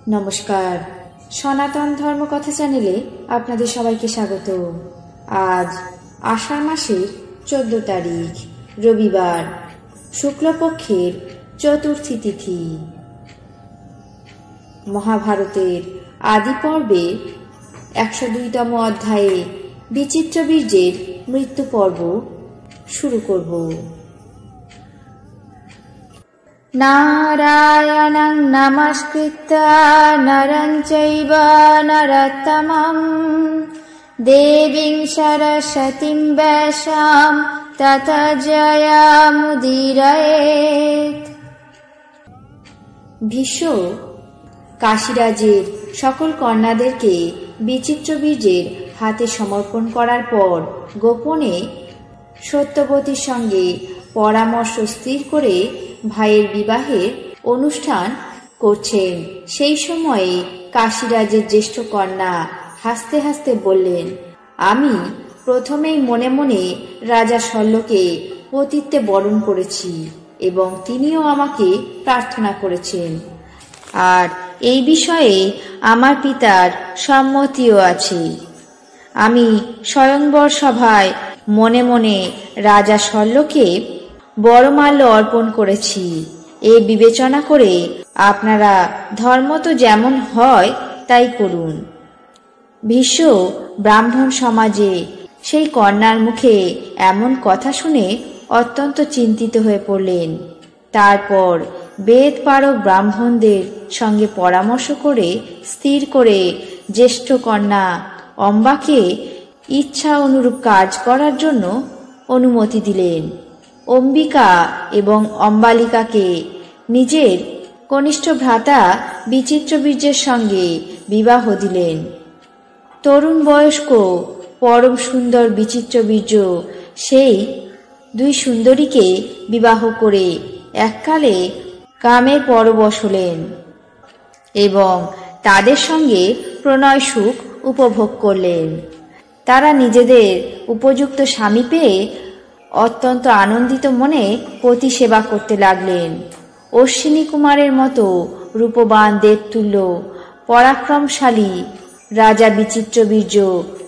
নমস্কার, সনাতন ধর্মকথা চ্যানেলে আপনাদের সবাইকে স্বাগত। আজ আষাঢ় মাসের 14 তারিখ রবিবার, শুক্লপক্ষের চতুর্থী তিথি। মহাভারতের আদি পর্বে 102তম অধ্যায়ে বিচিত্রবীর্যের মৃত্যু পর্ব শুরু করব। নারায়ণং নমস্কৃত্য নরং চৈব নরোত্তমং দেবীং সরস্বতীং ব্যাসাম ততো জয়মুদীরয়েৎ। ভীষ্ম কাশীরাজের সকল কন্যাদেরকে বিচিত্রবীর্যের হাতে সমর্পণ করার পর গোপনে সত্যবতীর সঙ্গে পরামর্শ স্থির করে ভাইয়ের বিবাহের অনুষ্ঠান করছেন। সেই সময়ে কাশীরাজের জ্যেষ্ঠ কন্যা হাসতে হাসতে বললেন, আমি প্রথমেই মনে মনে রাজা শল্যকে পতিত্বে বরণ করেছি এবং তিনিও আমাকে প্রার্থনা করেছেন, আর এই বিষয়ে আমার পিতার সম্মতিও আছে। আমি স্বয়ংবর সভায় মনে মনে রাজা শল্যকে বরমাল্য অর্পণ করেছি। এ বিবেচনা করে আপনারা ধর্মত যেমন হয় তাই করুন। ভীষ্ম ব্রাহ্মণ সমাজে সেই কন্যার মুখে এমন কথা শুনে অত্যন্ত চিন্তিত হয়ে পড়লেন। তারপর বেদ পারক ব্রাহ্মণদের সঙ্গে পরামর্শ করে স্থির করে জ্যেষ্ঠ কন্যা অম্বাকে ইচ্ছা অনুরূপ কাজ করার জন্য অনুমতি দিলেন। অম্বিকা এবং অম্বালিকাকে নিজের কনিষ্ঠ ভ্রাতা বিচিত্রবীর্যের সঙ্গে বিবাহ দিলেন। তরুণ বয়স্ক পরম সুন্দর বিচিত্রবীর্য সেই দুই সুন্দরীকে বিবাহ করে এককালে কামে পরবশ হলেন এবং তাদের সঙ্গে প্রণয় সুখ উপভোগ করলেন। তারা নিজেদের উপযুক্ত স্বামী পেয়ে অত্যন্ত আনন্দিত মনে পতি সেবা করতে লাগলেন। অশ্বিনী কুমারের মতো রূপবান দেবতুল্য পরাক্রমশালী রাজা বিচিত্রবীর্য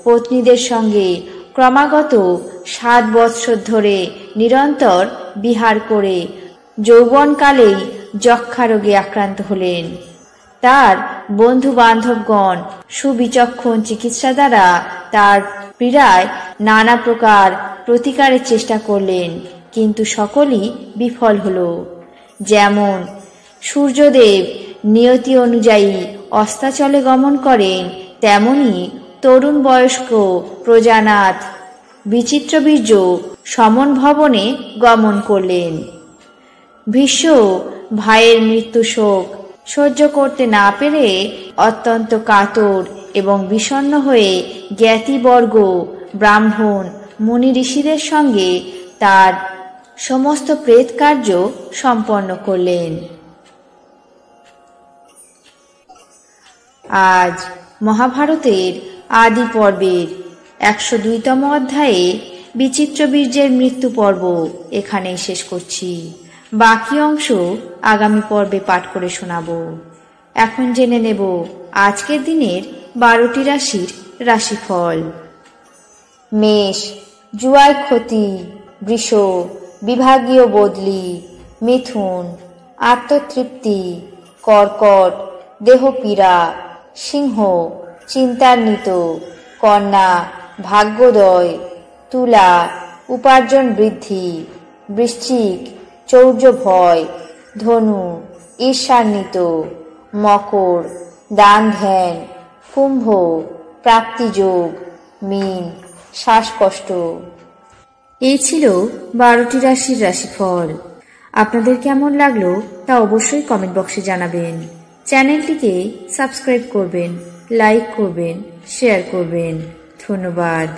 পত্নীদের সঙ্গে ক্রমাগত 7 বৎসর ধরে নিরন্তর বিহার করে যৌবনকালেই যক্ষারোগে আক্রান্ত হলেন। তার বন্ধু বান্ধবগণ সুবিচক্ষণ চিকিৎসা দ্বারা তার পীড়ায় নানা প্রকার প্রতিকারের চেষ্টা করলেন, কিন্তু সকলই বিফল হল। যেমন সূর্যদেব নিয়তি অনুযায়ী অস্তাচলে গমন করেন, তেমনি তরুণ বয়স্ক প্রজানাথ বিচিত্রবীর্য সমন ভবনে গমন করলেন। ভীষ্ম ভাইয়ের মৃত্যু শোক সহ্য করতে না পেরে অত্যন্ত কাতর এবং বিষণ্ণ হয়ে জ্ঞাতিবর্গ ব্রাহ্মণ মুনি ঋষিদের সঙ্গে তার সমস্ত প্রেত কার্য সম্পন্ন করলেন। আজ মহাভারতের আদি পর্বের 102তম অধ্যায়ে বিচিত্রবীর্যের মৃত্যু পর্ব এখানেই শেষ করছি। বাকি অংশ আগামী পর্বে পাঠ করে শোনাব। এখন জেনে নেব আজকের দিনের 12টি রাশির রাশিফল। মেষ জুয়ায় ক্ষতি, বৃষ বিভাগীয় বদলি, মিথুন আত্মতৃপ্তি, কর্কট দেহপীড়া, সিংহ চিন্তান্বিত, কন্যা ভাগ্যোদয়, তুলা উপার্জন বৃদ্ধি, বৃশ্চিক চৌর্য ভয়, ধনু ঈর্ষান্বিত, মকর দান ধ্যান, কুম্ভ প্রাপ্তিযোগ, মীন শ্বাসকষ্ট। এই ছিল 12টি রাশির রাশিফল। আপনাদের কেমন লাগলো তা অবশ্যই কমেন্ট বক্সে জানাবেন। চ্যানেলটিকে সাবস্ক্রাইব করবেন, লাইক করবেন, শেয়ার করবেন। ধন্যবাদ।